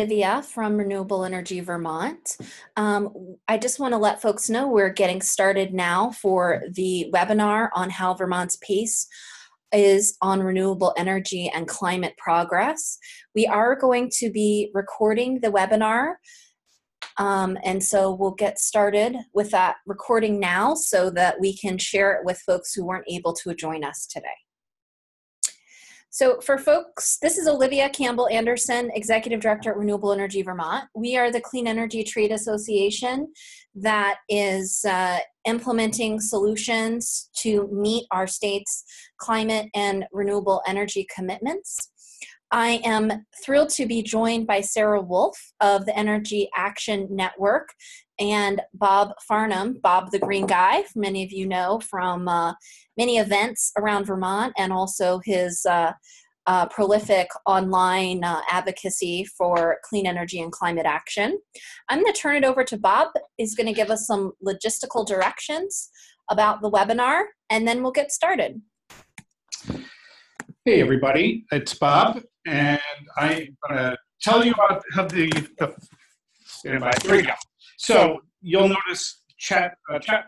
Olivia from Renewable Energy Vermont. I just want to let folks know we're getting started now for the webinar on how Vermont's pace is on renewable energy and climate progress. We are going to be recording the webinar, and so we'll get started with that recording now so that we can share it with folks who weren't able to join us today. So for folks, this is Olivia Campbell Anderson, Executive Director at Renewable Energy Vermont. We are the Clean Energy Trade Association that is implementing solutions to meet our state's climate and renewable energy commitments. I am thrilled to be joined by Sarah Wolf of the Energy Action Network and Bob Farnham, Bob the Green Guy, many of you know from many events around Vermont, and also his prolific online advocacy for clean energy and climate action. I'm going to turn it over to Bob. He's going to give us some logistical directions about the webinar, and then we'll get started. Hey everybody, it's Bob, and I'm going to tell you about how the standby. Here we go. So you'll notice chat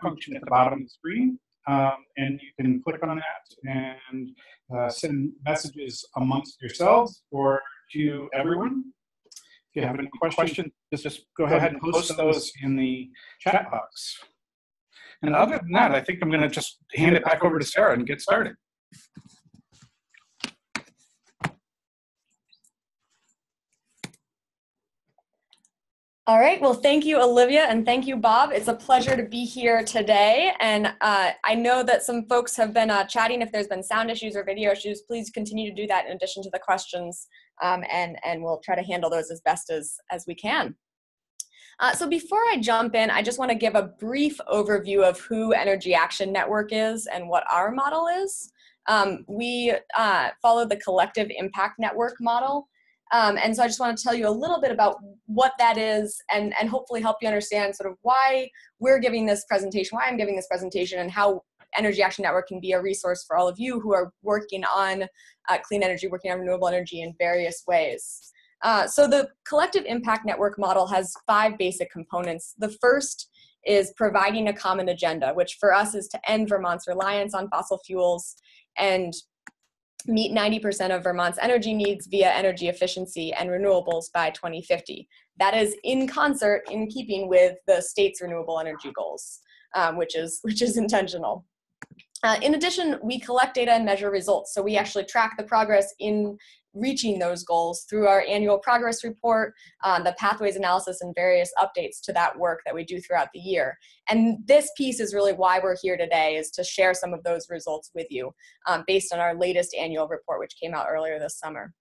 function at the bottom of the screen, and you can click on that and send messages amongst yourselves or to everyone. If you have any questions, just go ahead and post those in the chat box. And other than that, I think I'm going to just hand it back over to Sarah and get started. All right, well, thank you, Olivia, and thank you, Bob. It's a pleasure to be here today, and I know that some folks have been chatting. If there's been sound issues or video issues, please continue to do that in addition to the questions, and we'll try to handle those as best as we can. So before I jump in, I just want to give a brief overview of who Energy Action Network is and what our model is. We follow the Collective Impact Network model. And so I just want to tell you a little bit about what that is and hopefully help you understand sort of why we're giving this presentation, why I'm giving this presentation, and how Energy Action Network can be a resource for all of you who are working on clean energy, working on renewable energy in various ways. So the Collective Impact Network model has 5 basic components. The first is providing a common agenda, which for us is to end Vermont's reliance on fossil fuels and meet 90% of Vermont's energy needs via energy efficiency and renewables by 2050. That is in concert, in keeping with the state's renewable energy goals, which is intentional. In addition, we collect data and measure results. So we actually track the progress in reaching those goals through our annual progress report, the pathways analysis, and various updates to that work that we do throughout the year. And this piece is really why we're here today, is to share some of those results with you based on our latest annual report, which came out earlier this summer.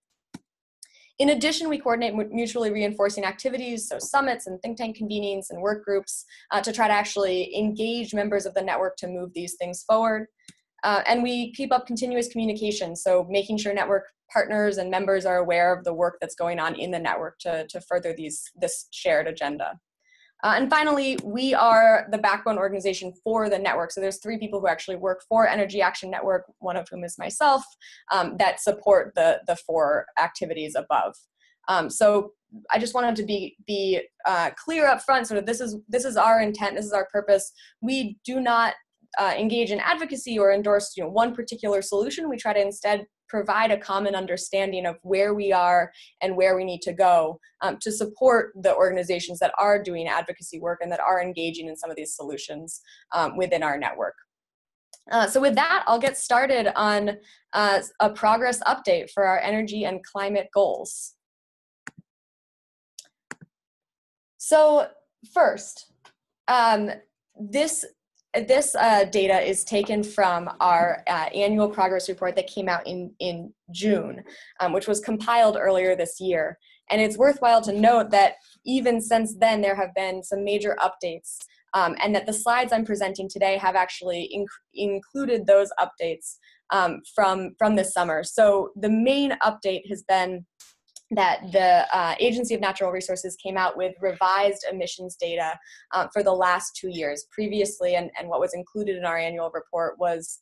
In addition, we coordinate mutually reinforcing activities, so summits and think tank convenings and work groups to try to actually engage members of the network to move these things forward. And we keep up continuous communication, so making sure network partners and members are aware of the work that's going on in the network to further this shared agenda. And finally, we are the backbone organization for the network. So there's 3 people who actually work for Energy Action Network, one of whom is myself, that support the 4 activities above. So I just wanted to be clear up front. Sort of this is our intent. This is our purpose. We do not engage in advocacy or endorse one particular solution. We try to instead provide a common understanding of where we are and where we need to go to support the organizations that are doing advocacy work and that are engaging in some of these solutions within our network. So with that, I'll get started on a progress update for our energy and climate goals. So first, this data is taken from our annual progress report that came out in June, which was compiled earlier this year. And it's worthwhile to note that even since then, there have been some major updates, and that the slides I'm presenting today have actually included those updates from this summer. So the main update has been that the Agency of Natural Resources came out with revised emissions data for the last 2 years. Previously, and what was included in our annual report was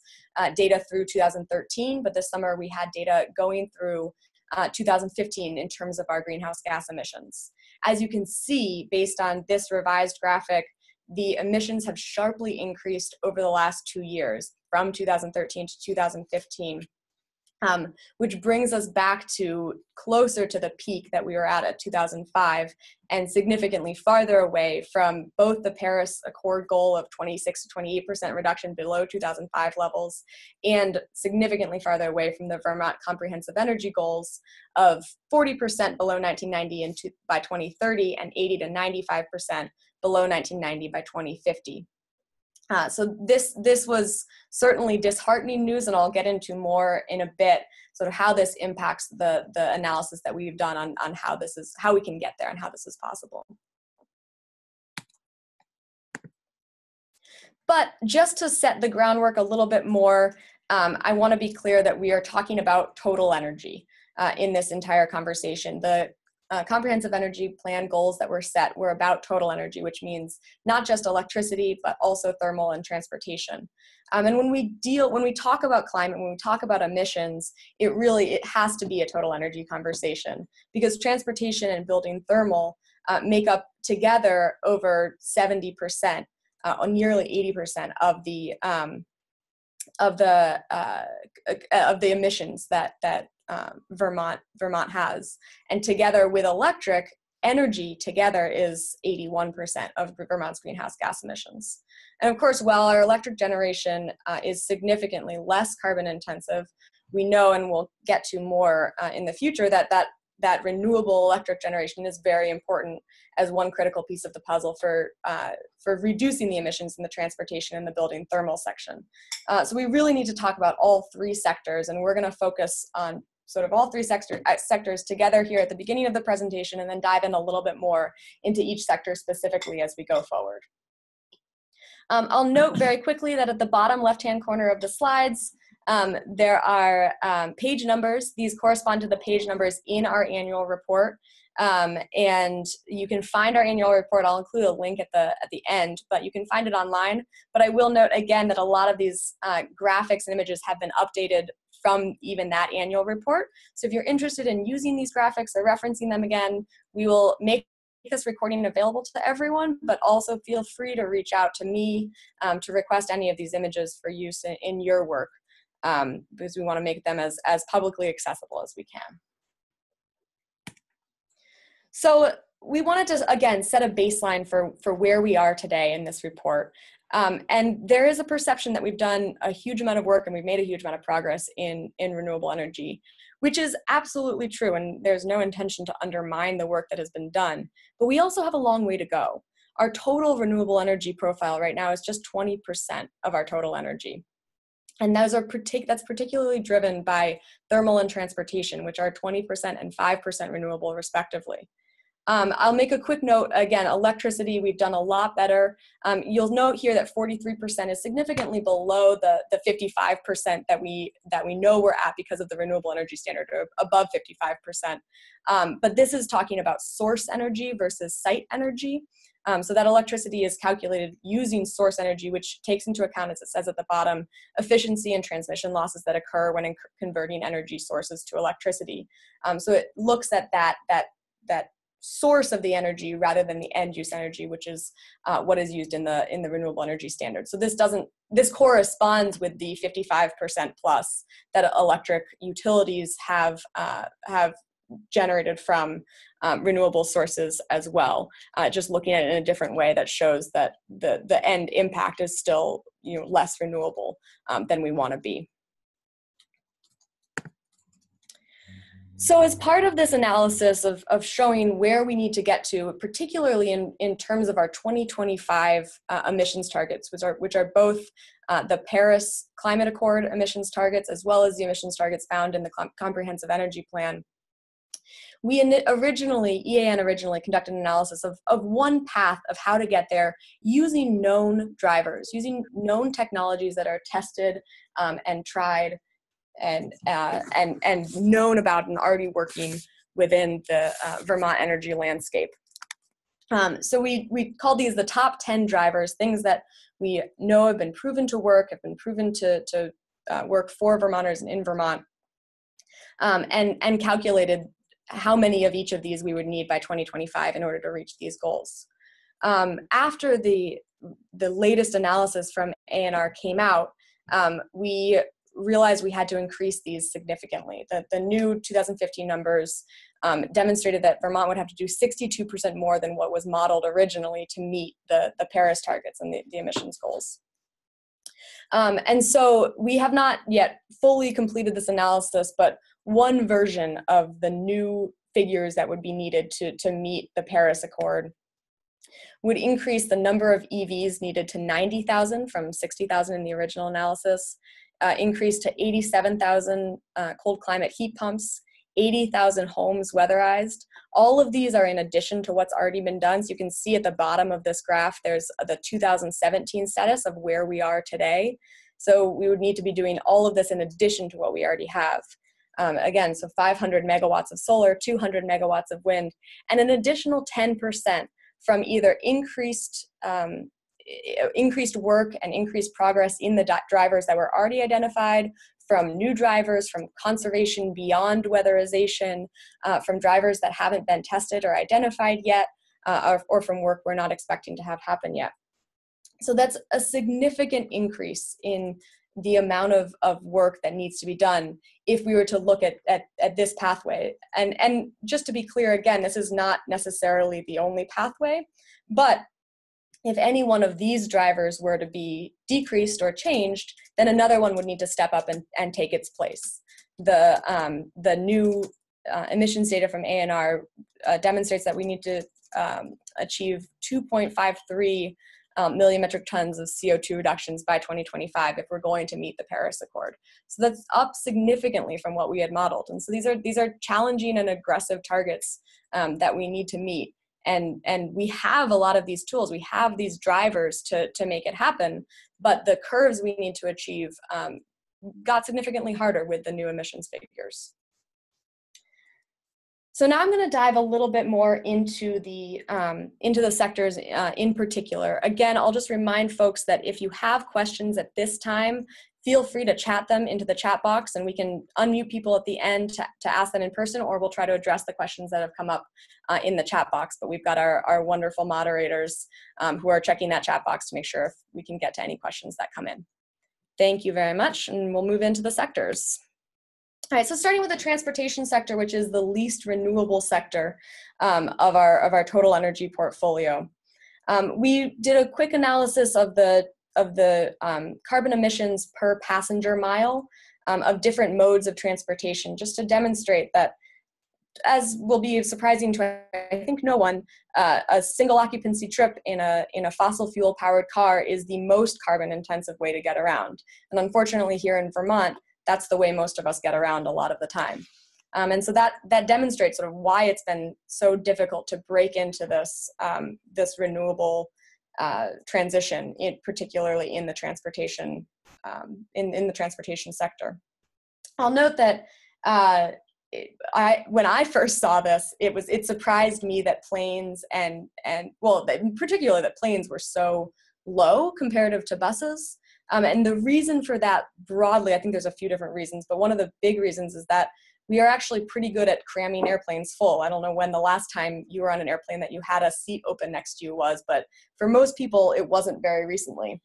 data through 2013, but this summer we had data going through 2015 in terms of our greenhouse gas emissions. As you can see, based on this revised graphic, the emissions have sharply increased over the last 2 years, from 2013 to 2015. Which brings us back to closer to the peak that we were at 2005, and significantly farther away from both the Paris Accord goal of 26 to 28% reduction below 2005 levels, and significantly farther away from the Vermont Comprehensive Energy goals of 40% below 1990 by 2030 and 80 to 95% below 1990 by 2050. So this was certainly disheartening news, and I'll get into more in a bit, sort of how this impacts the analysis that we've done on how we can get there and how this is possible. But just to set the groundwork a little bit more, I want to be clear that we are talking about total energy in this entire conversation. The comprehensive energy plan goals that were set were about total energy, which means not just electricity, but also thermal and transportation. And when we talk about climate, when we talk about emissions, it has to be a total energy conversation, because transportation and building thermal make up together over 70%, or nearly 80% of the emissions that Vermont has. And together with electric energy, together is 81% of Vermont's greenhouse gas emissions. And of course, while our electric generation is significantly less carbon intensive, we know, and we'll get to more in the future, that renewable electric generation is very important as one critical piece of the puzzle for reducing the emissions in the transportation and the building thermal section. So we really need to talk about all three sectors, and we're going to focus on sort of all three sectors together here at the beginning of the presentation, and then dive in a little bit more into each sector specifically as we go forward. I'll note very quickly that at the bottom left-hand corner of the slides, there are page numbers. These correspond to the page numbers in our annual report. And you can find our annual report. I'll include a link at the end, but you can find it online. But I will note again that a lot of these graphics and images have been updated from even that annual report. So if you're interested in using these graphics or referencing them again, we will make this recording available to everyone, but also feel free to reach out to me to request any of these images for use in your work, because we want to make them as publicly accessible as we can. So we wanted to, again, set a baseline for where we are today in this report. And there is a perception that we've done a huge amount of work and we've made a huge amount of progress in renewable energy, which is absolutely true, and there's no intention to undermine the work that has been done. But we also have a long way to go. Our total renewable energy profile right now is just 20% of our total energy. And that's particularly driven by thermal and transportation, which are 20% and 5% renewable respectively. I'll make a quick note. Again, electricity, we've done a lot better. You'll note here that 43% is significantly below the 55% that we know we're at because of the renewable energy standard, or above 55%. But this is talking about source energy versus site energy. So that electricity is calculated using source energy, which takes into account, as it says at the bottom, efficiency and transmission losses that occur when converting energy sources to electricity. So it looks at that source of the energy rather than the end use energy, which is what is used in the renewable energy standard. So this corresponds with the 55% plus that electric utilities have generated from renewable sources as well. Just looking at it in a different way, that shows that the end impact is still less renewable than we want to be. So as part of this analysis of showing where we need to get to, particularly in terms of our 2025 emissions targets, which are both the Paris Climate Accord emissions targets, as well as the emissions targets found in the Comprehensive Energy Plan, EAN originally conducted an analysis of one path of how to get there using known drivers, using known technologies that are tested and tried and known about and already working within the Vermont energy landscape. So we call these the top 10 drivers, things that we know have been proven to work, have been proven to work for Vermonters and in Vermont. and calculated how many of each of these we would need by 2025 in order to reach these goals. After the latest analysis from ANR came out, we realized we had to increase these significantly. The new 2015 numbers demonstrated that Vermont would have to do 62% more than what was modeled originally to meet the Paris targets and the emissions goals. And so we have not yet fully completed this analysis, but one version of the new figures that would be needed to meet the Paris Accord would increase the number of EVs needed to 90,000 from 60,000 in the original analysis, increase to 87,000 cold climate heat pumps, 80,000 homes weatherized. All of these are in addition to what's already been done. So you can see at the bottom of this graph, there's the 2017 status of where we are today. So we would need to be doing all of this in addition to what we already have. Again, so 500 megawatts of solar, 200 megawatts of wind, and an additional 10% from either increased work and increased progress in the drivers that were already identified, from new drivers, from conservation beyond weatherization, from drivers that haven't been tested or identified yet, or from work we're not expecting to have happen yet. So that's a significant increase in the amount of work that needs to be done if we were to look at this pathway. And just to be clear, again, this is not necessarily the only pathway, but if any one of these drivers were to be decreased or changed, then another one would need to step up and take its place. The new emissions data from ANR demonstrates that we need to achieve 2.53 million metric tons of CO2 reductions by 2025 if we're going to meet the Paris Accord. So that's up significantly from what we had modeled. And so these are challenging and aggressive targets that we need to meet. And we have a lot of these tools. We have these drivers to make it happen, but the curves we need to achieve got significantly harder with the new emissions figures. So now I'm going to dive a little bit more into the sectors in particular. Again, I'll just remind folks that if you have questions at this time, feel free to chat them into the chat box, and we can unmute people at the end to ask them in person, or we'll try to address the questions that have come up in the chat box. But we've got our wonderful moderators who are checking that chat box to make sure if we can get to any questions that come in. Thank you very much, and we'll move into the sectors. All right, so starting with the transportation sector, which is the least renewable sector of our total energy portfolio. We did a quick analysis of the carbon emissions per passenger mile of different modes of transportation, just to demonstrate that, as will be surprising to I think no one, a single occupancy trip in a fossil fuel powered car is the most carbon intensive way to get around. And unfortunately here in Vermont, that's the way most of us get around a lot of the time. And so that demonstrates sort of why it's been so difficult to break into this renewable transition, particularly in the transportation in the transportation sector. I'll note that when I first saw this, it surprised me that planes particularly that planes were so low comparative to buses. And the reason for that broadly, I think there's a few different reasons, but one of the big reasons is that we are actually pretty good at cramming airplanes full. I don't know when the last time you were on an airplane that you had a seat open next to you was, but for most people, it wasn't very recently.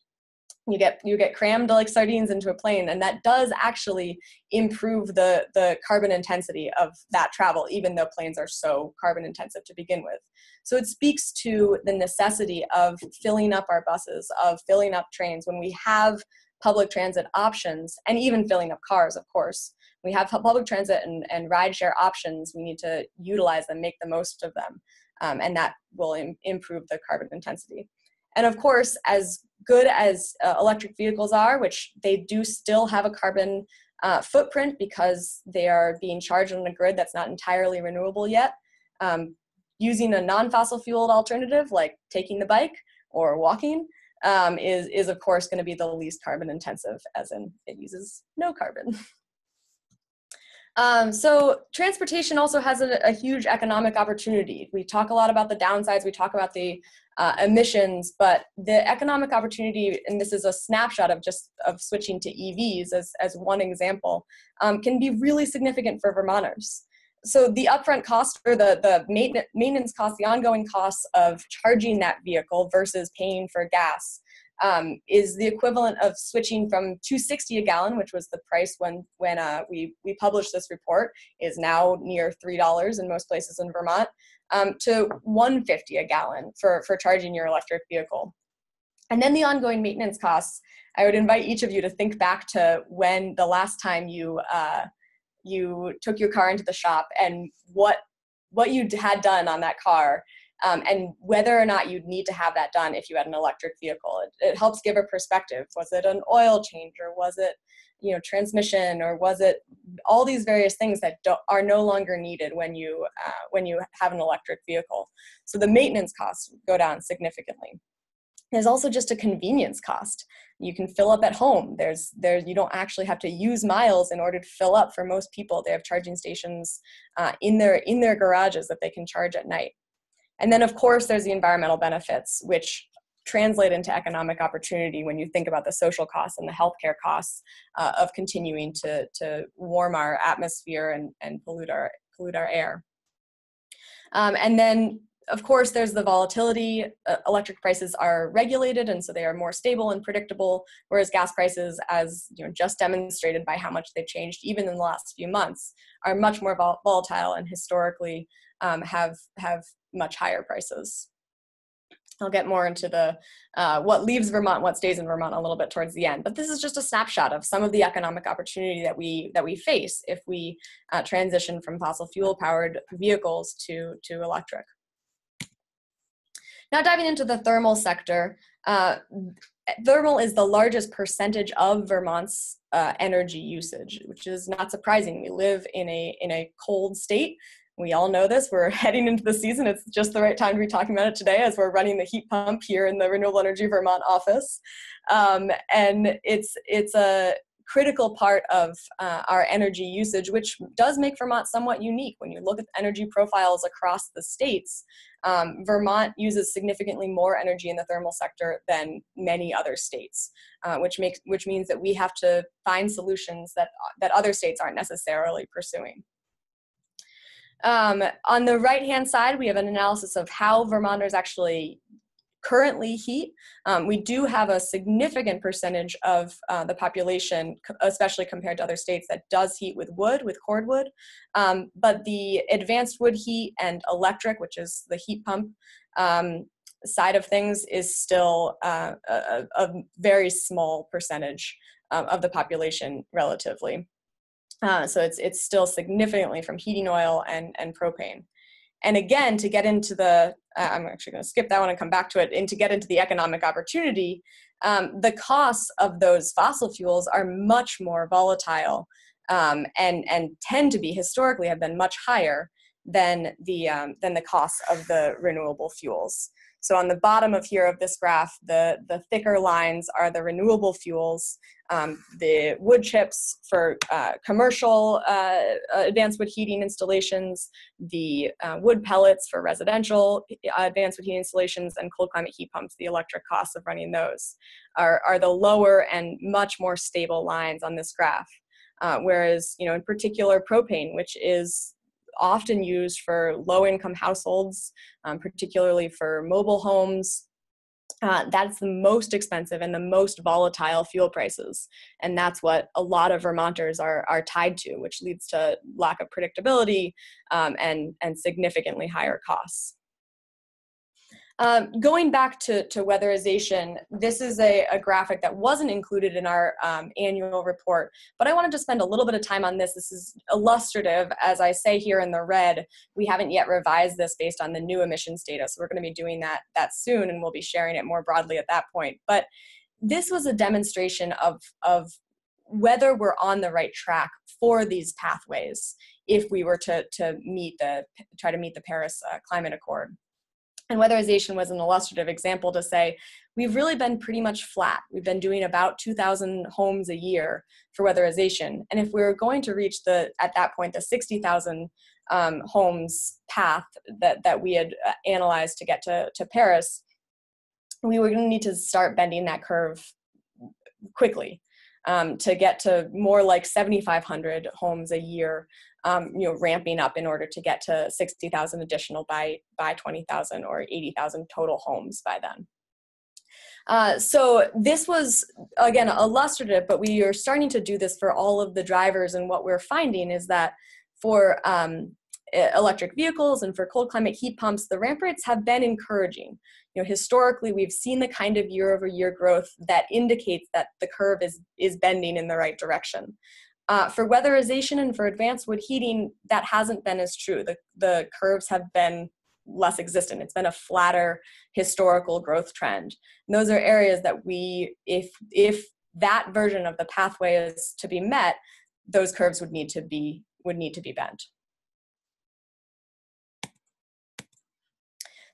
You get crammed like sardines into a plane, and that does actually improve the carbon intensity of that travel, even though planes are so carbon intensive to begin with. So it speaks to the necessity of filling up our buses, of filling up trains when we have public transit options, and even filling up cars, of course. We have public transit and rideshare options. We need to utilize them, make the most of them, and that will improve the carbon intensity. And of course, as good as electric vehicles are, which they do still have a carbon footprint because they are being charged on a grid that's not entirely renewable yet, using a non-fossil fueled alternative like taking the bike or walking is of course going to be the least carbon intensive, as in it uses no carbon. So transportation also has a huge economic opportunity. We talk a lot about the downsides, we talk about the emissions, but the economic opportunity, and this is a snapshot of switching to EVs as one example, can be really significant for Vermonters. So the upfront cost, or the maintenance cost, the ongoing costs of charging that vehicle versus paying for gas, is the equivalent of switching from $2.60 a gallon, which was the price when we published this report, is now near $3 in most places in Vermont, to $1.50 a gallon for charging your electric vehicle. And then the ongoing maintenance costs. I would invite each of you to think back to when the last time you took your car into the shop and what you had done on that car. And whether or not you'd need to have that done if you had an electric vehicle. It helps give a perspective. Was it an oil change, or was it, transmission, or was it all these various things that are no longer needed when you have an electric vehicle? So the maintenance costs go down significantly. There's also just a convenience cost. You can fill up at home. You don't actually have to use miles in order to fill up. For most people, they have charging stations in their garages that they can charge at night. And then, of course, there's the environmental benefits, which translate into economic opportunity when you think about the social costs and the healthcare costs of continuing to warm our atmosphere and pollute our air. And then, of course, there's the volatility. Electric prices are regulated, and so they are more stable and predictable, whereas gas prices, as just demonstrated by how much they've changed even in the last few months, are much more volatile and historically have much higher prices. I'll get more into the what leaves Vermont, what stays in Vermont a little bit towards the end. But this is just a snapshot of some of the economic opportunity that we face if we transition from fossil fuel powered vehicles to electric. Now diving into the thermal sector, thermal is the largest percentage of Vermont's energy usage, which is not surprising. We live in a cold state. We all know this. We're heading into the season. It's just the right time to be talking about it today as we're running the heat pump here in the Renewable Energy Vermont office. And it's a critical part of our energy usage, which does make Vermont somewhat unique. When you look at energy profiles across the states, Vermont uses significantly more energy in the thermal sector than many other states, which means that we have to find solutions that other states aren't necessarily pursuing. On the right-hand side, we have an analysis of how Vermonters actually currently heat. We do have a significant percentage of the population, especially compared to other states, that does heat with wood, with cordwood. But the advanced wood heat and electric, which is the heat pump side of things, is still a very small percentage of the population relatively. So it's still significantly from heating oil and propane. And again, to get into I'm actually going to skip that one and come back to it, and to get into the economic opportunity, the costs of those fossil fuels are much more volatile and tend to be, historically, have been much higher than the costs of the renewable fuels. So on the bottom of this graph, the thicker lines are the renewable fuels, the wood chips for commercial advanced wood heating installations, the wood pellets for residential advanced wood heating installations, and cold climate heat pumps. The electric costs of running those are the lower and much more stable lines on this graph. Whereas, in particular, propane, which is often used for low-income households, particularly for mobile homes, that's the most expensive and the most volatile fuel prices. And that's what a lot of Vermonters are tied to, which leads to lack of predictability and significantly higher costs. Going back to weatherization, this is a graphic that wasn't included in our annual report, but I wanted to spend a little bit of time on this. This is illustrative. As I say here in the red, we haven't yet revised this based on the new emissions data, so we're going to be doing that soon, and we'll be sharing it more broadly at that point. But this was a demonstration of whether we're on the right track for these pathways if we were to try to meet the Paris Climate Accord. And weatherization was an illustrative example to say, we've really been pretty much flat. We've been doing about 2,000 homes a year for weatherization. And if we were going to reach at that point, the 60,000 homes path that we had analyzed to get to Paris, we were going to need to start bending that curve quickly to get to more like 7,500 homes a year, ramping up in order to get to 60,000 additional by 20,000 or 80,000 total homes by then. So this was, again, illustrative, but we are starting to do this for all of the drivers, and what we're finding is that for electric vehicles and for cold climate heat pumps, the ramp rates have been encouraging. Historically, we've seen the kind of year-over-year growth that indicates that the curve is bending in the right direction. For weatherization and for advanced wood heating, that hasn't been as true. The curves have been less existent. It's been a flatter historical growth trend. And those are areas that if that version of the pathway is to be met, those curves would need to be bent.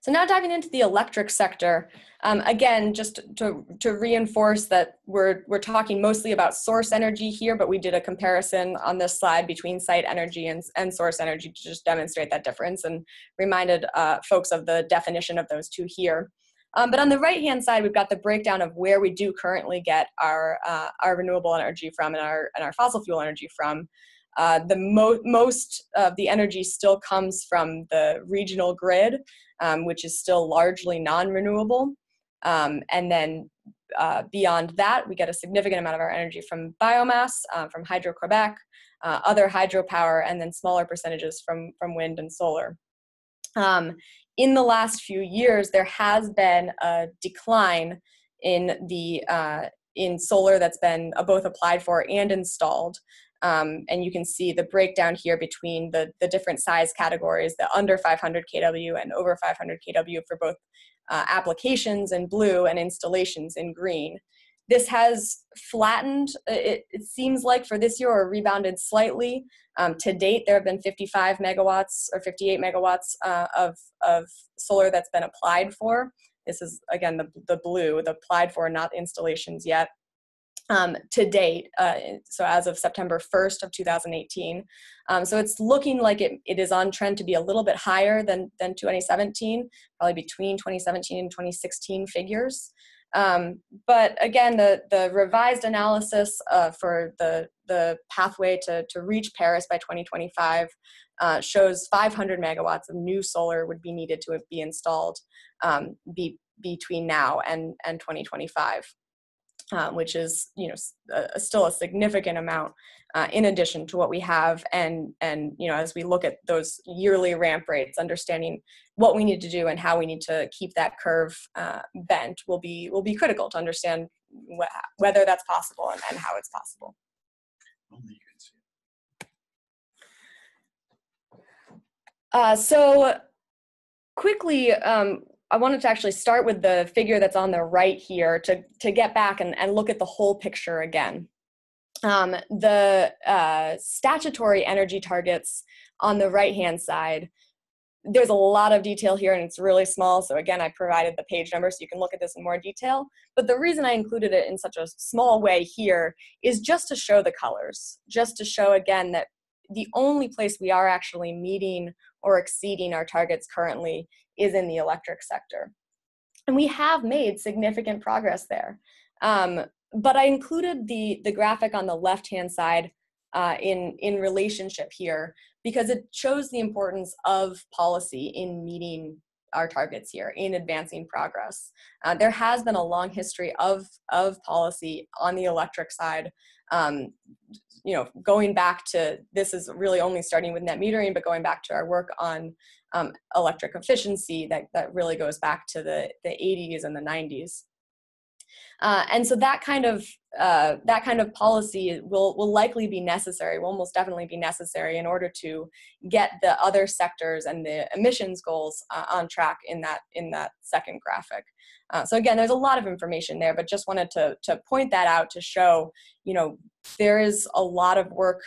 So now diving into the electric sector, again, just to reinforce that we're talking mostly about source energy here, but we did a comparison on this slide between site energy and source energy to just demonstrate that difference, and reminded folks of the definition of those two here. But on the right-hand side, we've got the breakdown of where we do currently get our renewable energy from and our fossil fuel energy from. Most of the energy still comes from the regional grid, which is still largely non-renewable. And then beyond that, we get a significant amount of our energy from biomass, from Hydro-Quebec, other hydropower, and then smaller percentages from wind and solar. In the last few years, there has been a decline in solar that's been both applied for and installed. And you can see the breakdown here between the different size categories, the under 500 kW and over 500 kW for both applications in blue and installations in green. This has flattened, it seems like, for this year, or rebounded slightly. To date, there have been 55 megawatts or 58 megawatts of solar that's been applied for. This is, again, the blue, the applied for, not installations yet. To date, so as of September 1st of 2018. So it's looking like it is on trend to be a little bit higher than 2017, probably between 2017 and 2016 figures. But again, the revised analysis for the pathway to reach Paris by 2025 shows 500 megawatts of new solar would be needed to be installed between now and 2025. Which is, still a significant amount in addition to what we have. And as we look at those yearly ramp rates, understanding what we need to do and how we need to keep that curve bent will be critical to understand whether that's possible and how it's possible. Only you can see it. So quickly, I wanted to actually start with the figure that's on the right here to get back and look at the whole picture again. The statutory energy targets on the right-hand side, there's a lot of detail here and it's really small. So again, I provided the page number so you can look at this in more detail. But the reason I included it in such a small way here is just to show the colors, just to show again that the only place we are actually meeting or exceeding our targets currently is in the electric sector. And we have made significant progress there. But I included the graphic on the left-hand side in relationship here because it shows the importance of policy in meeting our targets here, in advancing progress. There has been a long history of policy on the electric side, going back to, this is really only starting with net metering, but going back to our work on electric efficiency that really goes back to the 80s and the 90s. And so that kind of policy will likely be necessary, will almost definitely be necessary in order to get the other sectors and the emissions goals on track in that second graphic. So again, there's a lot of information there, but just wanted to point that out to show, there is a lot of work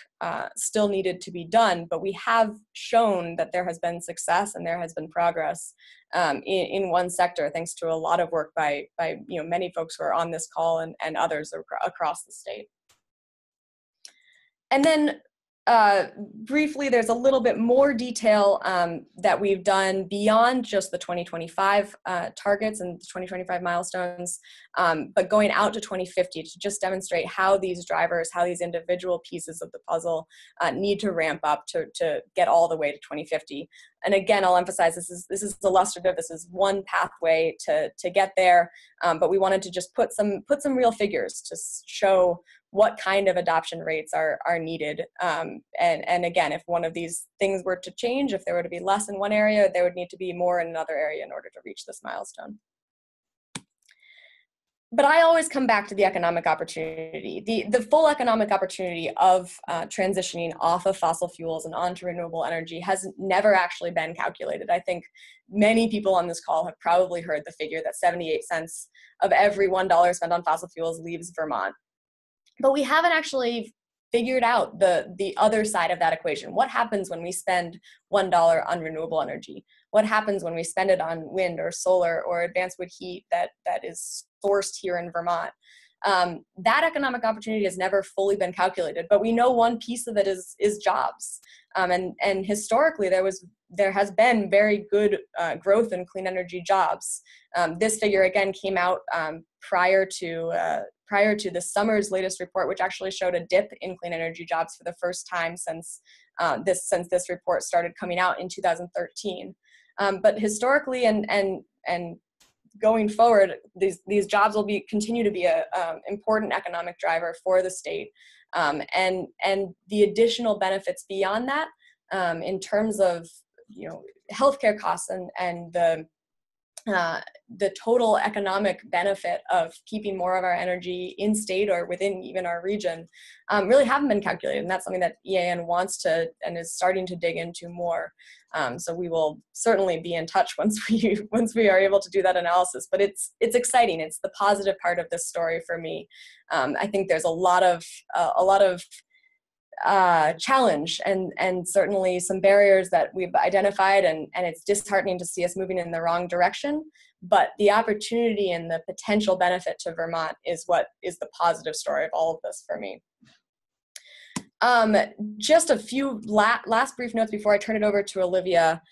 still needed to be done, but we have shown that there has been success and there has been progress. in one sector, thanks to a lot of work by many folks who are on this call and others across the state. And then briefly, there's a little bit more detail that we've done beyond just the 2025 targets and the 2025 milestones, but going out to 2050 to just demonstrate how these drivers, how these individual pieces of the puzzle need to ramp up to get all the way to 2050. And again, I'll emphasize this is illustrative. This is one pathway to get there, but we wanted to just put some real figures to show what kind of adoption rates are needed. And again, if one of these things were to change, if there were to be less in one area, there would need to be more in another area in order to reach this milestone. But I always come back to the economic opportunity. The full economic opportunity of transitioning off of fossil fuels and onto renewable energy has never actually been calculated. I think many people on this call have probably heard the figure that 78 cents of every $1 spent on fossil fuels leaves Vermont. But we haven't actually figured out the other side of that equation. What happens when we spend $1 on renewable energy? What happens when we spend it on wind or solar or advanced wood heat that is sourced here in Vermont? That economic opportunity has never fully been calculated, but we know one piece of it is jobs. And historically, there has been very good growth in clean energy jobs. This figure again came out prior to the summer's latest report, which actually showed a dip in clean energy jobs for the first time since this report started coming out in 2013. But historically and going forward, these jobs will continue to be a important economic driver for the state, and the additional benefits beyond that, in terms of healthcare costs and the total economic benefit of keeping more of our energy in state or within even our region, really haven't been calculated, and that's something that EAN wants to and is starting to dig into more. So we will certainly be in touch once we are able to do that analysis. But it's exciting. It's the positive part of this story for me. I think there's a lot of challenge and certainly some barriers that we've identified, and it's disheartening to see us moving in the wrong direction. But the opportunity and the potential benefit to Vermont is what is the positive story of all of this for me. Just a few last brief notes before I turn it over to Olivia.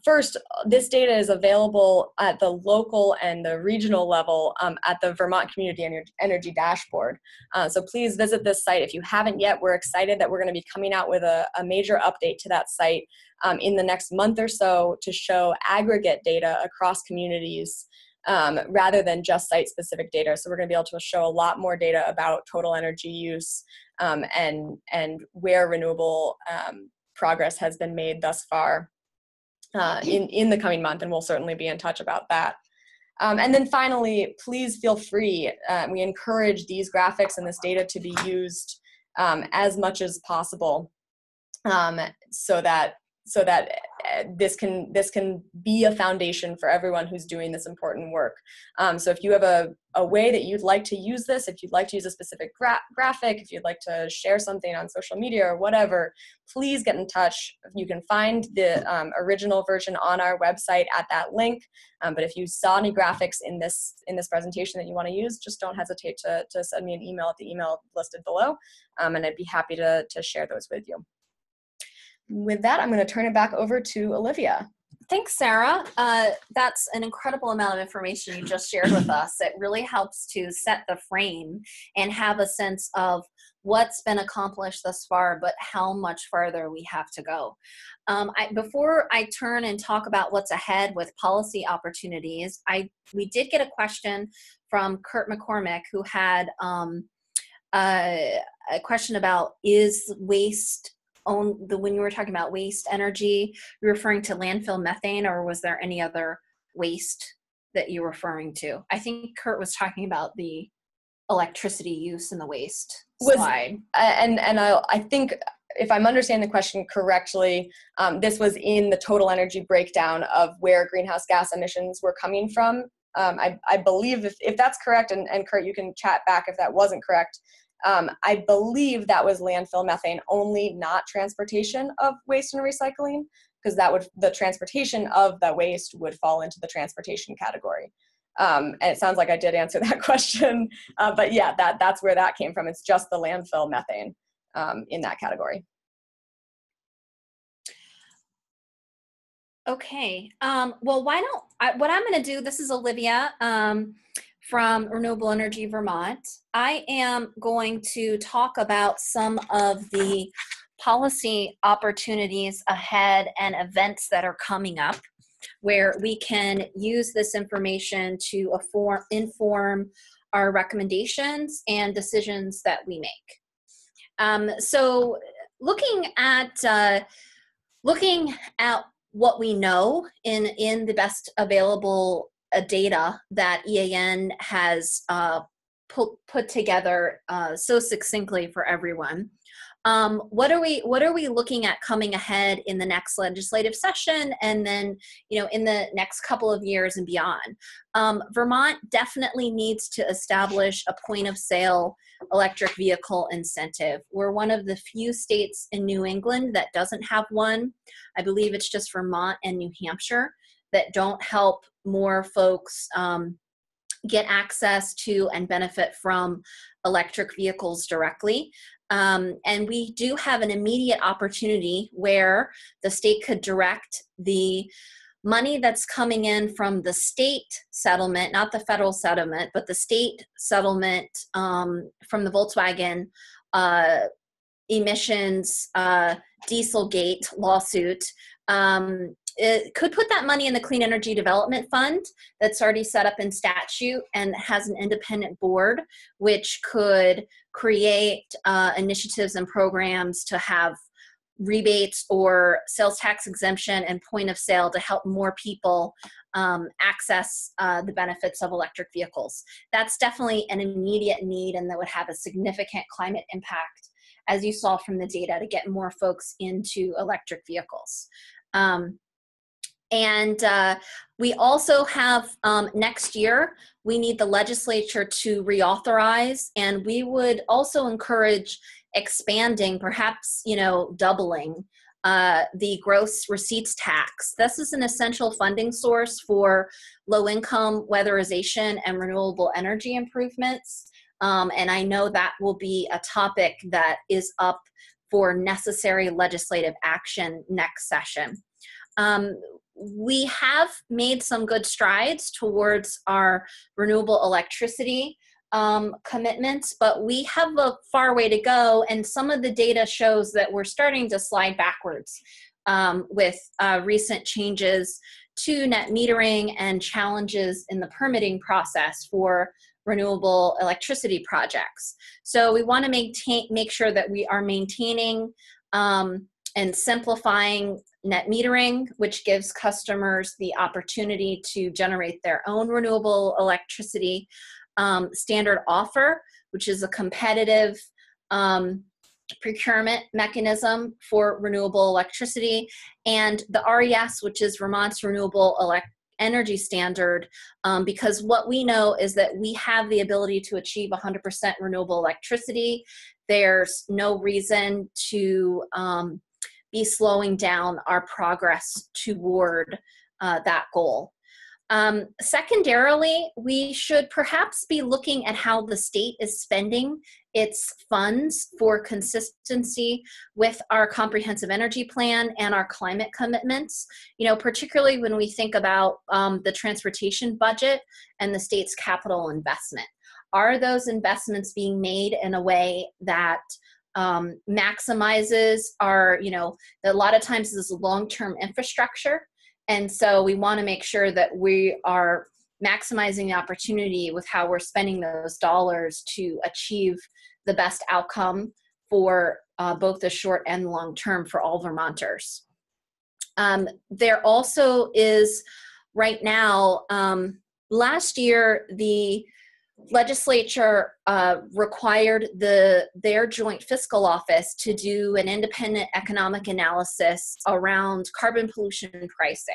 First, this data is available at the local and the regional level at the Vermont Community Energy Dashboard. So please visit this site if you haven't yet. We're excited that we're going to be coming out with a major update to that site in the next month or so to show aggregate data across communities rather than just site-specific data. So we're going to be able to show a lot more data about total energy use and where renewable progress has been made thus far. In the coming month, and we'll certainly be in touch about that. And then finally, please feel free. We encourage these graphics and this data to be used as much as possible, so that this can be a foundation for everyone who's doing this important work. So if you have a way that you'd like to use this, if you'd like to use a specific graphic, if you'd like to share something on social media or whatever, please get in touch. You can find the original version on our website at that link. But if you saw any graphics in this presentation that you want to use, just don't hesitate to send me an email at the email listed below, and I'd be happy to share those with you. With that, I'm going to turn it back over to Olivia. Thanks, Sarah. That's an incredible amount of information you just shared with us. It really helps to set the frame and have a sense of what's been accomplished thus far, but how much farther we have to go. Before I turn and talk about what's ahead with policy opportunities, we did get a question from Kurt McCormick, who had a question about, is waste when you were talking about waste energy, you're referring to landfill methane, or was there any other waste that you're referring to? I think Kurt was talking about the electricity use in the waste slide. I think if I'm understanding the question correctly, this was in the total energy breakdown of where greenhouse gas emissions were coming from. I believe if that's correct, and Kurt, you can chat back if that wasn't correct. I believe that was landfill methane only, not transportation of waste and recycling, because the transportation of the waste would fall into the transportation category. And it sounds like I did answer that question, but yeah, that's where that came from. It's just the landfill methane in that category. Okay. Well, what I'm going to do, this is Olivia from Renewable Energy Vermont. I am going to talk about some of the policy opportunities ahead and events that are coming up where we can use this information to inform our recommendations and decisions that we make. So looking at what we know in the best available data that EAN has put together so succinctly for everyone. What are we looking at coming ahead in the next legislative session, and then in the next couple of years and beyond? Vermont definitely needs to establish a point of sale electric vehicle incentive. We're one of the few states in New England that doesn't have one. I believe it's just Vermont and New Hampshire that don't help more folks get access to and benefit from electric vehicles directly. And we do have an immediate opportunity where the state could direct the money that's coming in from the state settlement, not the federal settlement, but the state settlement from the Volkswagen emissions Dieselgate lawsuit. It could put that money in the Clean Energy Development Fund that's already set up in statute and has an independent board, which could create initiatives and programs to have rebates or sales tax exemption and point of sale to help more people access the benefits of electric vehicles. That's definitely an immediate need, and that would have a significant climate impact, as you saw from the data, to get more folks into electric vehicles. And we also have next year, we need the legislature to reauthorize, and we would also encourage expanding, perhaps, doubling the gross receipts tax. This is an essential funding source for low-income weatherization and renewable energy improvements. And I know that will be a topic that is up for necessary legislative action next session. We have made some good strides towards our renewable electricity commitments, but we have a far way to go, and some of the data shows that we're starting to slide backwards with recent changes to net metering and challenges in the permitting process for renewable electricity projects. So we want to make sure that we are maintaining and simplifying net metering, which gives customers the opportunity to generate their own renewable electricity, standard offer, which is a competitive procurement mechanism for renewable electricity, and the RES, which is Vermont's renewable energy standard, because what we know is that we have the ability to achieve 100% renewable electricity. There's no reason to be slowing down our progress toward that goal. Secondarily, we should perhaps be looking at how the state is spending its funds for consistency with our comprehensive energy plan and our climate commitments, particularly when we think about the transportation budget and the state's capital investment. Are those investments being made in a way that maximizes our, a lot of times this is long-term infrastructure. And so we want to make sure that we are maximizing the opportunity with how we're spending those dollars to achieve the best outcome for both the short and long term for all Vermonters. There also is right now, last year, the legislature required their joint fiscal office to do an independent economic analysis around carbon pollution pricing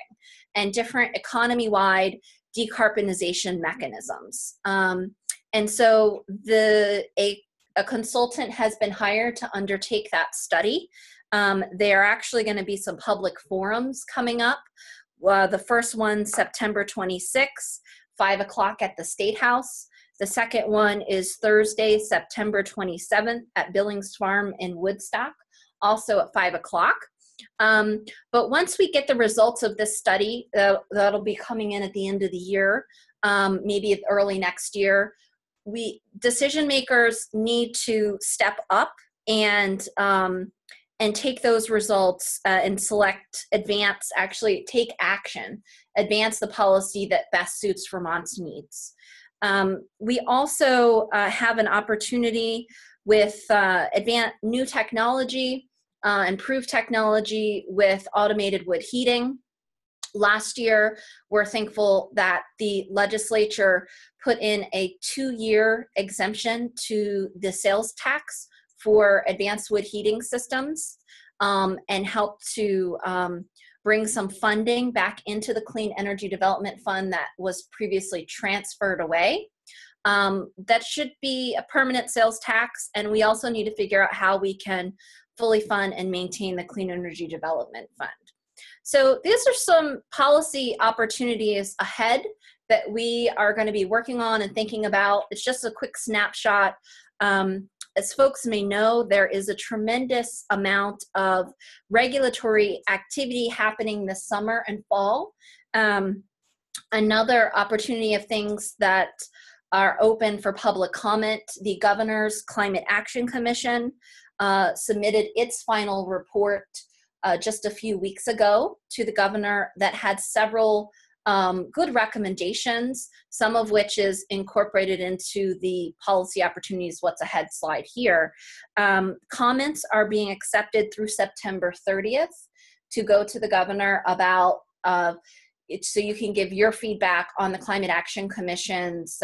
and different economy-wide decarbonization mechanisms. And so a consultant has been hired to undertake that study. There are actually going to be some public forums coming up. The first one, September 26th, 5 o'clock at the State House. The second one is Thursday, September 27th at Billings Farm in Woodstock, also at 5 o'clock. But once we get the results of this study, that'll be coming in at the end of the year, maybe early next year, decision makers need to step up and take those results and take action, advance the policy that best suits Vermont's needs. We also have an opportunity with new technology, improved technology with automated wood heating. Last year, we're thankful that the legislature put in a 2-year exemption to the sales tax for advanced wood heating systems, and helped to bring some funding back into the Clean Energy Development Fund that was previously transferred away. That should be a permanent sales tax, and we also need to figure out how we can fully fund and maintain the Clean Energy Development Fund. So these are some policy opportunities ahead that we are going to be working on and thinking about. It's just a quick snapshot. As folks may know, there is a tremendous amount of regulatory activity happening this summer and fall. Another opportunity of things that are open for public comment, the Governor's Climate Action Commission submitted its final report just a few weeks ago to the governor that had several good recommendations, some of which is incorporated into the policy opportunities what's ahead slide here. Comments are being accepted through September 30th to go to the governor about it, so you can give your feedback on the Climate Action Commission's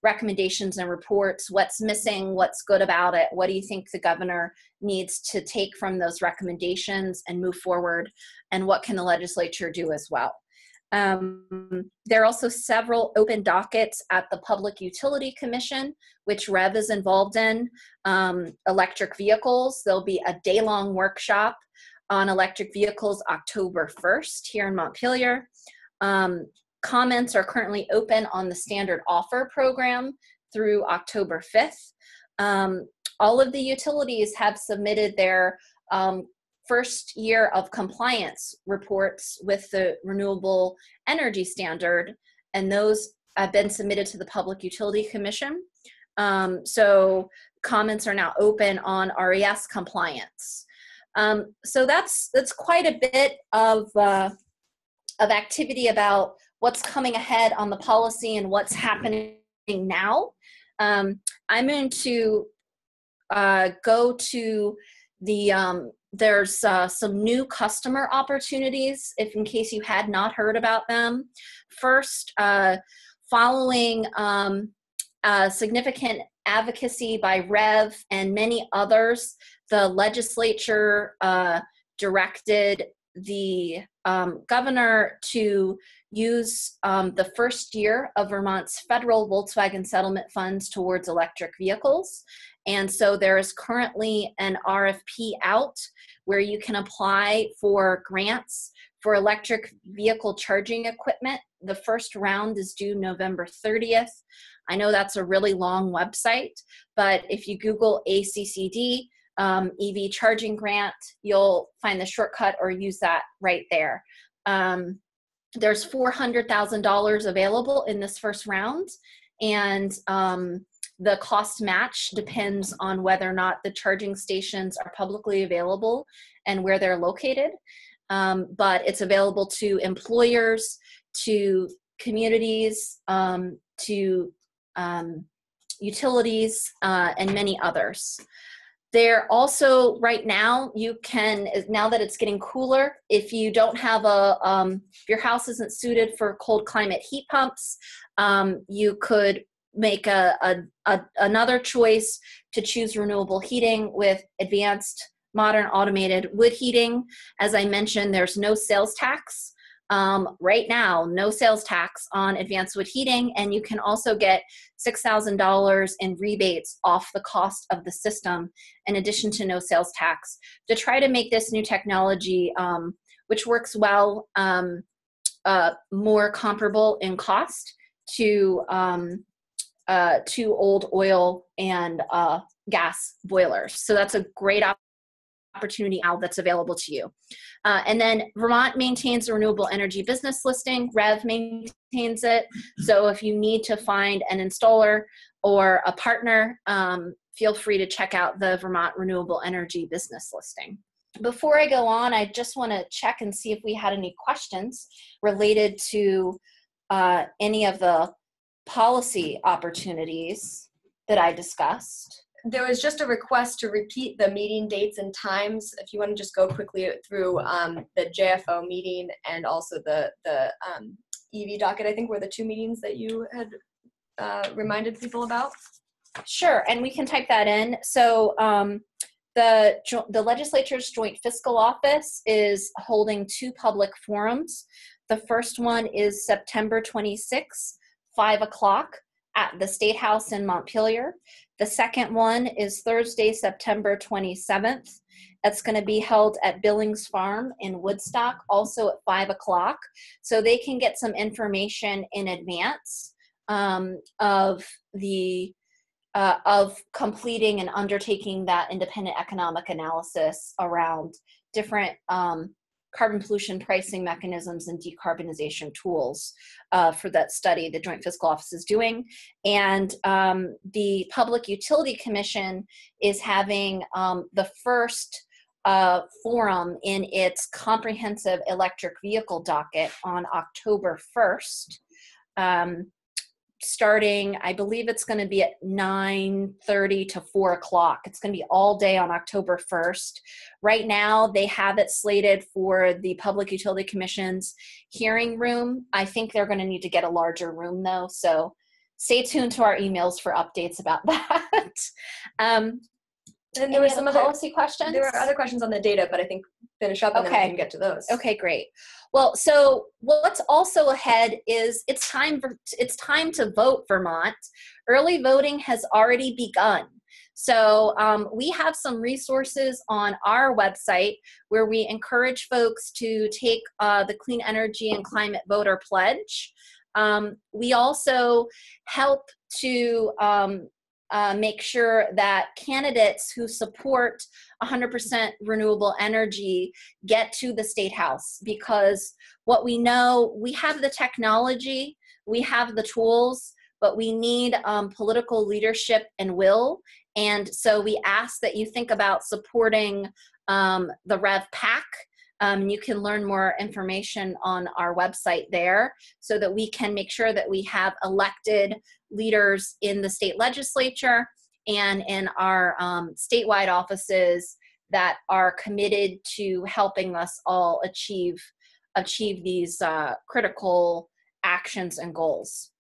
recommendations and reports, what's missing, what's good about it, what do you think the governor needs to take from those recommendations and move forward, and what can the legislature do as well. There are also several open dockets at the Public Utility Commission, which REV is involved in. Electric vehicles, there'll be a day-long workshop on electric vehicles October 1st here in Montpelier. Comments are currently open on the standard offer program through October 5th. All of the utilities have submitted their first year of compliance reports with the Renewable Energy Standard, and those have been submitted to the Public Utility Commission. So comments are now open on RES compliance. So that's quite a bit of activity about what's coming ahead on the policy and what's happening now. I'm going to go to the, there's some new customer opportunities, if in case you had not heard about them. First, following significant advocacy by REV and many others, the legislature directed the governor to use the first year of Vermont's federal Volkswagen settlement funds towards electric vehicles. And so there is currently an RFP out where you can apply for grants for electric vehicle charging equipment. The first round is due November 30th. I know that's a really long website, but if you Google ACCD, EV charging grant, you'll find the shortcut or use that right there. There's $400,000 available in this first round, and the cost match depends on whether or not the charging stations are publicly available and where they're located. But it's available to employers, to communities, to utilities, and many others. There also, right now, you can, now that it's getting cooler, if you don't have if your house isn't suited for cold climate heat pumps, you could make another choice to choose renewable heating with advanced modern automated wood heating. As I mentioned, there's no sales tax right now, no sales tax on advanced wood heating, and you can also get $6,000 in rebates off the cost of the system, in addition to no sales tax, to try to make this new technology, which works well, more comparable in cost to old oil and gas boilers. So that's a great opportunity now that's available to you. And then Vermont maintains a renewable energy business listing. REV maintains it. So if you need to find an installer or a partner, feel free to check out the Vermont Renewable Energy business listing. Before I go on, I just want to check and see if we had any questions related to any of the policy opportunities that I discussed. There was just a request to repeat the meeting dates and times. If you want to just go quickly through the JFO meeting and also the EV docket, I think were the two meetings that you had reminded people about. Sure, and we can type that in. So the legislature's Joint Fiscal Office is holding two public forums. The first one is September 26th, 5 o'clock at the State House in Montpelier. The second one is Thursday, September 27th. That's going to be held at Billings Farm in Woodstock, also at 5 o'clock. So they can get some information in advance of completing and undertaking that independent economic analysis around different carbon pollution pricing mechanisms and decarbonization tools for that study the Joint Fiscal Office is doing. And the Public Utility Commission is having the first forum in its comprehensive electric vehicle docket on October 1st. Starting, I believe it's going to be at 9:30 to 4 o'clock. It's going to be all day on October 1st. Right now, they have it slated for the Public Utility Commission's hearing room. I think they're going to need to get a larger room, though, so stay tuned to our emails for updates about that. And there were some other policy questions? There were other questions on the data, but I think finish up and then we can get to those. Okay, great. Well, so what's also ahead is it's time to vote, Vermont. Early voting has already begun. So we have some resources on our website where we encourage folks to take the Clean Energy and Climate Voter Pledge. We also help to make sure that candidates who support 100% renewable energy get to the State House, because what we know, we have the technology, we have the tools, but we need political leadership and will. And so we ask that you think about supporting the REV PAC. You can learn more information on our website there so that we can make sure that we have elected leaders in the state legislature and in our statewide offices that are committed to helping us all achieve these critical actions and goals.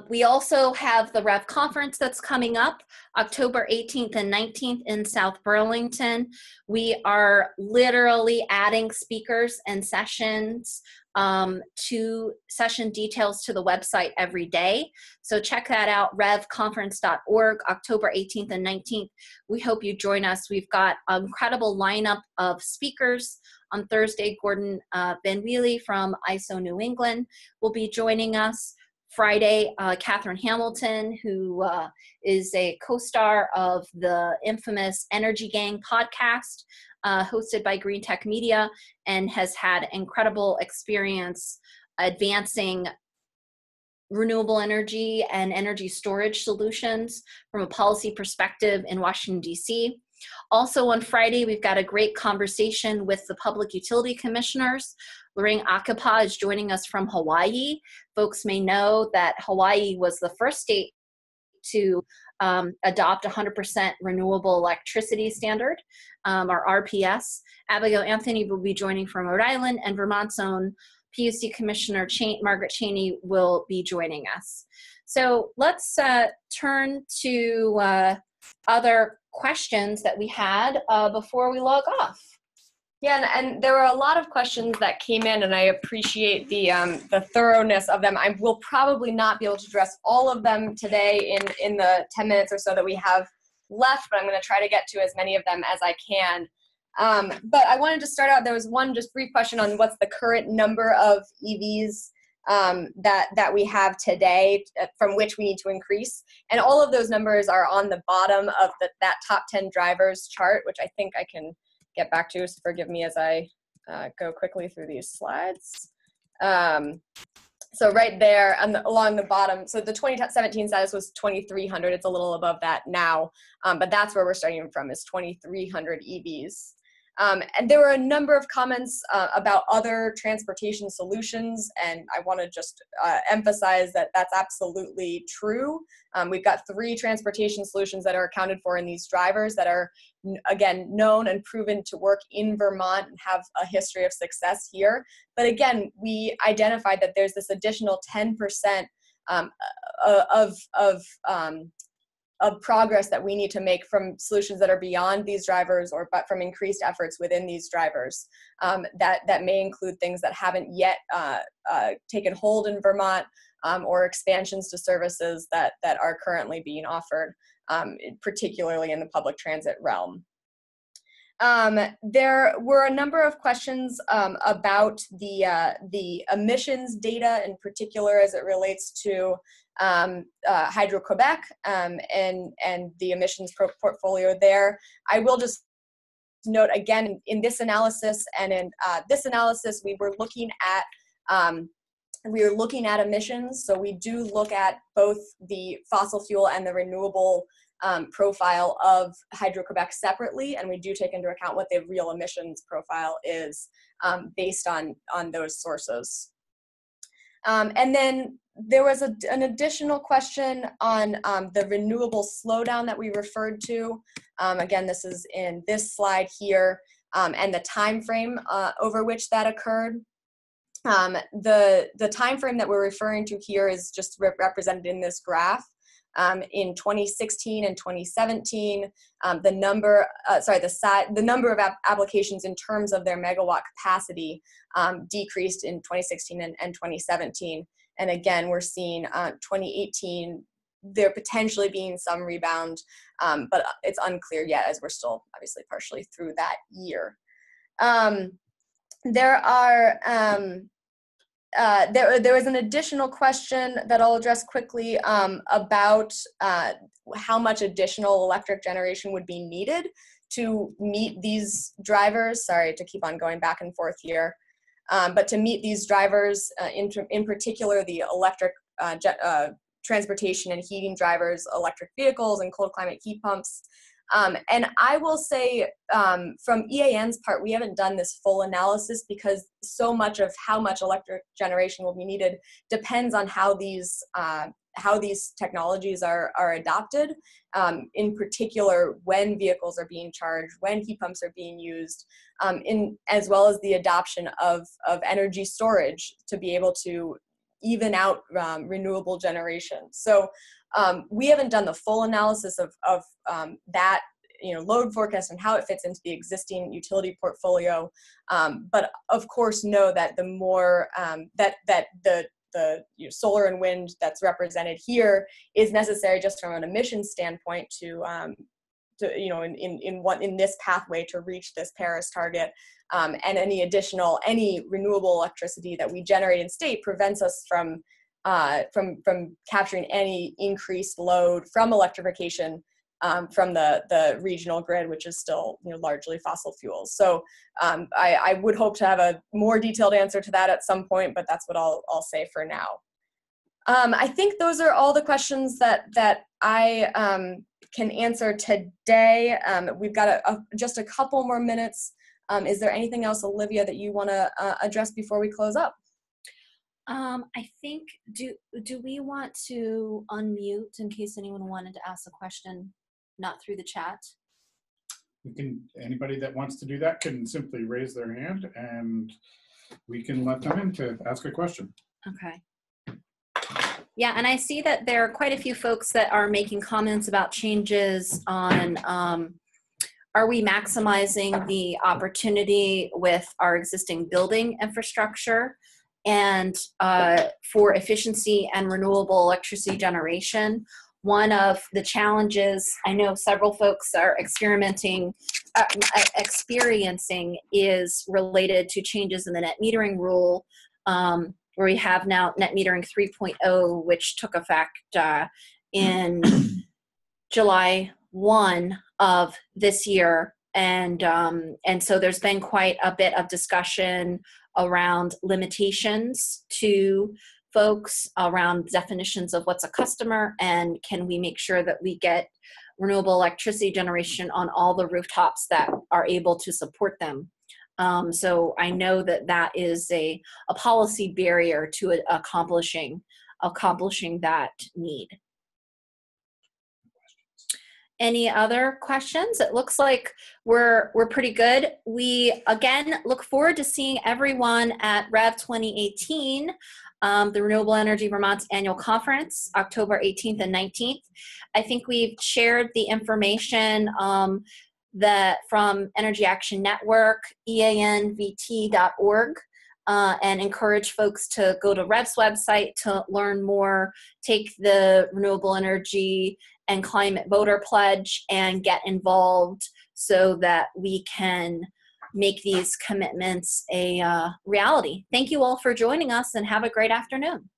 We also have the REV conference that's coming up October 18th and 19th in South Burlington. We are literally adding speakers and sessions to session details to the website every day. So check that out, revconference.org, October 18th and 19th. We hope you join us. We've got an incredible lineup of speakers. On Thursday, Gordon Van Wheely from ISO New England will be joining us. Friday, Catherine Hamilton, who is a co-star of the infamous Energy Gang podcast, hosted by Green Tech Media, and has had incredible experience advancing renewable energy and energy storage solutions from a policy perspective in Washington, D.C. Also on Friday, we've got a great conversation with the Public Utility Commissioners. Lorraine Akapa is joining us from Hawaii. Folks may know that Hawaii was the first state to adopt 100% renewable electricity standard, or RPS. Abigail Anthony will be joining from Rhode Island, and Vermont's own PUC Commissioner Margaret Cheney will be joining us. So let's turn to other questions that we had before we log off. Yeah, and there were a lot of questions that came in, and I appreciate the thoroughness of them. I will probably not be able to address all of them today in the 10 minutes or so that we have left, but I'm going to try to get to as many of them as I can. But I wanted to start out, there was one just brief question on what's the current number of EVs that we have today from which we need to increase. And all of those numbers are on the bottom of that top 10 drivers chart, which I think I can get back to, so forgive me as I go quickly through these slides. So right there along the bottom, so the 2017 status was 2,300. It's a little above that now, but that's where we're starting from, is 2,300 EVs. And there were a number of comments about other transportation solutions, and I want to just emphasize that that's absolutely true. We've got 3 transportation solutions that are accounted for in these drivers that are, again, known and proven to work in Vermont and have a history of success here. But again, we identified that there's this additional 10% of progress that we need to make from solutions that are beyond these drivers, but from increased efforts within these drivers. That may include things that haven't yet taken hold in Vermont, or expansions to services that are currently being offered, particularly in the public transit realm. There were a number of questions about the emissions data, in particular as it relates to Hydro-Quebec and the emissions portfolio there. I will just note again, in this analysis, and in this analysis, we were looking at emissions. So we do look at both the fossil fuel and the renewable profile of Hydro-Quebec separately, and we do take into account what the real emissions profile is based on those sources. And then there was an additional question on the renewable slowdown that we referred to. Again, this is in this slide here, and the time frame over which that occurred. The time frame that we're referring to here is just represented in this graph. In 2016 and 2017, the number of applications in terms of their megawatt capacity decreased in 2016 and 2017. And again, we're seeing 2018, there potentially being some rebound, but it's unclear yet, as we're still obviously partially through that year. There was an additional question that I'll address quickly about how much additional electric generation would be needed to meet these drivers. Sorry to keep on going back and forth here. But to meet these drivers, in particular the electric transportation and heating drivers, electric vehicles and cold climate heat pumps. And I will say from EAN's part, we haven't done this full analysis because so much of how much electric generation will be needed depends on how these technologies are adopted, in particular when vehicles are being charged, when heat pumps are being used, as well as the adoption of energy storage to be able to even out renewable generation. So we haven't done the full analysis of that, load forecast and how it fits into the existing utility portfolio. But of course, know that the more that the solar and wind that's represented here is necessary just from an emissions standpoint to in this pathway to reach this Paris target, and any renewable electricity that we generate in state prevents us from capturing any increased load from electrification from the regional grid, which is still largely fossil fuels. So I would hope to have a more detailed answer to that at some point, but that's what I'll say for now. I think those are all the questions that I can answer today. We've got just a couple more minutes. Is there anything else, Olivia, that you want to address before we close up? I think, do we want to unmute in case anyone wanted to ask a question, not through the chat? Anybody that wants to do that can simply raise their hand and we can let them in to ask a question. Okay. Yeah, and I see that there are quite a few folks that are making comments about changes on are we maximizing the opportunity with our existing building infrastructure and for efficiency and renewable electricity generation? One of the challenges I know several folks are experiencing is related to changes in the net metering rule, where we have now net metering 3.0, which took effect in July 1 of this year. And so there's been quite a bit of discussion around limitations to folks, around definitions of what's a customer, and can we make sure that we get renewable electricity generation on all the rooftops that are able to support them. So I know that that is a policy barrier to accomplishing that need. Any other questions? It looks like we're pretty good. We again look forward to seeing everyone at REV 2018, the Renewable Energy Vermont's annual conference, October 18th and 19th. I think we've shared the information that from Energy Action Network, eanvt.org, and encourage folks to go to REV's website to learn more, take the Renewable Energy and Climate Voter Pledge and get involved so that we can make these commitments a reality. Thank you all for joining us and have a great afternoon.